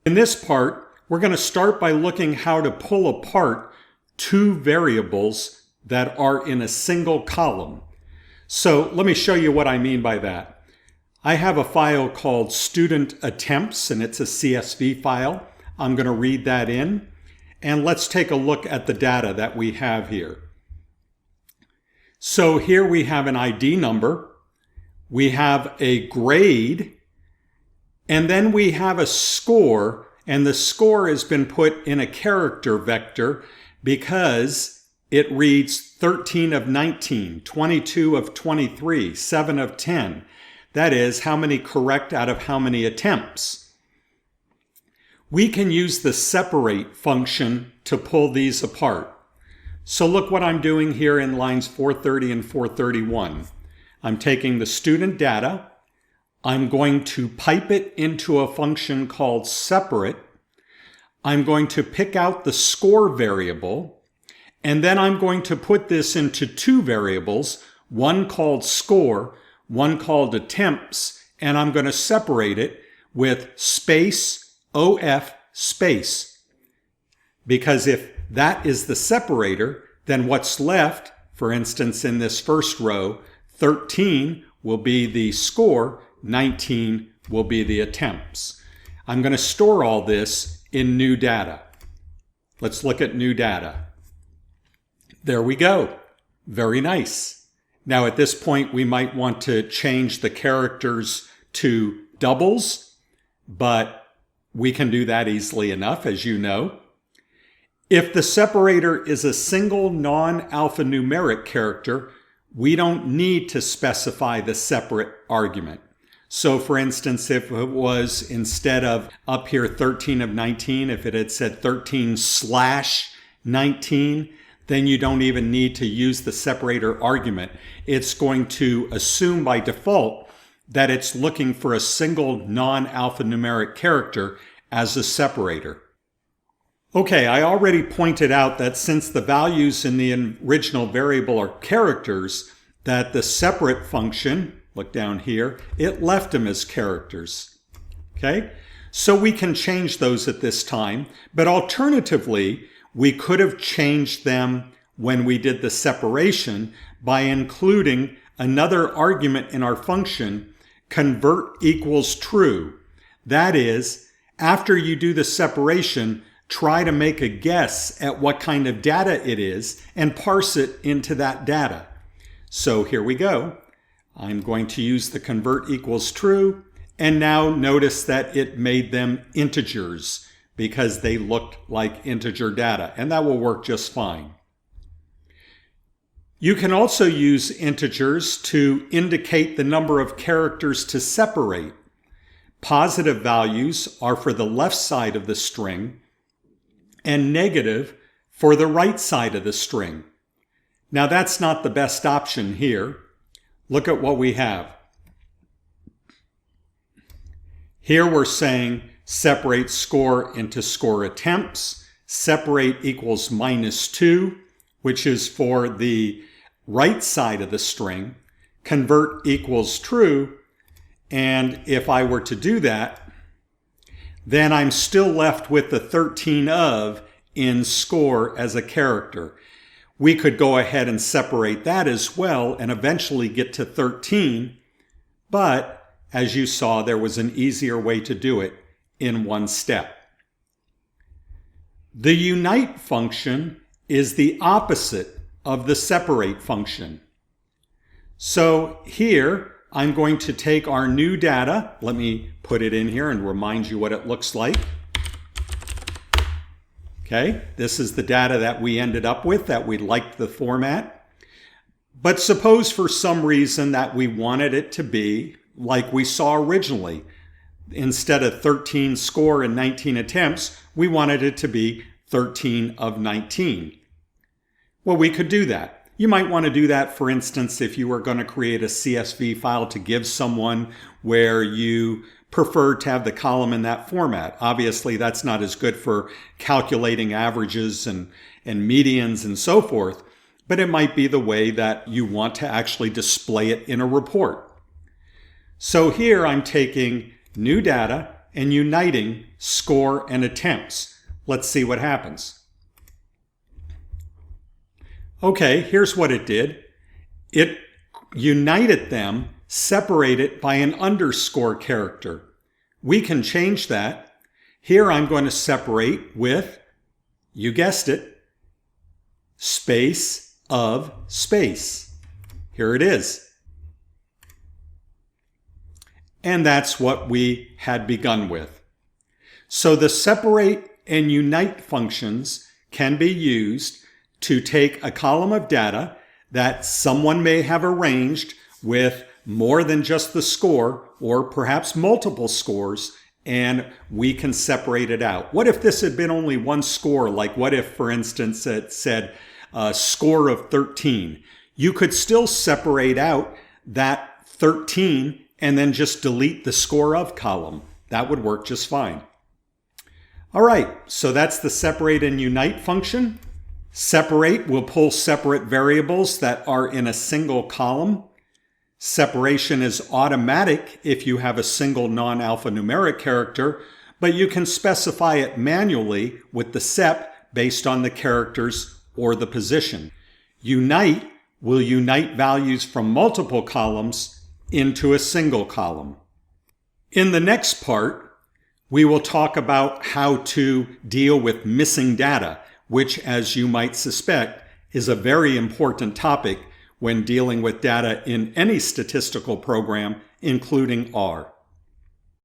In this part, we're going to start by looking how to pull apart two variables that are in a single column. So let me show you what I mean by that. I have a file called student attempts, and it's a CSV file. I'm going to read that in, and let's take a look at the data that we have here. So here we have an ID number, we have a grade, and then we have a score, and the score has been put in a character vector because it reads 13 of 19, 22 of 23, 7 of 10. That is, how many correct out of how many attempts. We can use the separate function to pull these apart. So look what I'm doing here in lines 430 and 431. I'm taking the student data, I'm going to pipe it into a function called separate, I'm going to pick out the score variable, and then I'm going to put this into two variables, one called score, one called attempts, and I'm going to separate it with space OF space. Because if that is the separator, then what's left, for instance, in this first row, 13 will be the score, 19 will be the attempts. I'm going to store all this in new data. Let's look at new data. There we go. Very nice. Now at this point, we might want to change the characters to doubles, but we can do that easily enough, as you know. If the separator is a single non-alphanumeric character, we don't need to specify the separate argument. So for instance, if it was, instead of up here 13 of 19, if it had said 13/19, then you don't even need to use the separator argument. It's going to assume by default that it's looking for a single non-alphanumeric character as a separator. Okay, I already pointed out that since the values in the original variable are characters, that the separate function, look down here, it left them as characters. Okay, so we can change those at this time, but alternatively, we could have changed them when we did the separation by including another argument in our function, convert equals true. That is, after you do the separation, try to make a guess at what kind of data it is and parse it into that data. So here we go. I'm going to use the convert equals true, and now notice that it made them integers because they looked like integer data, and that will work just fine. You can also use integers to indicate the number of characters to separate. Positive values are for the left side of the string, and negative for the right side of the string. Now that's not the best option here. Look at what we have. Here we're saying separate score into score attempts, separate equals -2, which is for the right side of the string, convert equals true, and if I were to do that, then I'm still left with the 13 of in score as a character. We could go ahead and separate that as well and eventually get to 13, but as you saw, there was an easier way to do it in one step. The unite function is the opposite of the separate function. So here, I'm going to take our new data. Let me put it in here and remind you what it looks like. Okay, this is the data that we ended up with, that we liked the format. But suppose for some reason that we wanted it to be like we saw originally. Instead of 13 score and 19 attempts, we wanted it to be 13 of 19. Well, we could do that. You might want to do that, for instance, if you were going to create a CSV file to give someone where you prefer to have the column in that format. Obviously, that's not as good for calculating averages and medians and so forth, but it might be the way that you want to actually display it in a report. So here I'm taking new data and uniting score and attempts. Let's see what happens. Okay, here's what it did. It united them, separated by an underscore character. We can change that. Here I'm going to separate with, you guessed it, space of space. Here it is. And that's what we had begun with. So the separate and unite functions can be used to take a column of data that someone may have arranged with more than just the score or perhaps multiple scores, and we can separate it out. What if this had been only one score? Like what if, for instance, it said a score of 13? You could still separate out that 13 and then just delete the score of column. That would work just fine. All right, so that's the separate and unite function. Separate will pull separate variables that are in a single column. Separation is automatic if you have a single non-alphanumeric character, but you can specify it manually with the sep based on the characters or the position. Unite will unite values from multiple columns into a single column. In the next part, we will talk about how to deal with missing data, which, as you might suspect, is a very important topic when dealing with data in any statistical program, including R.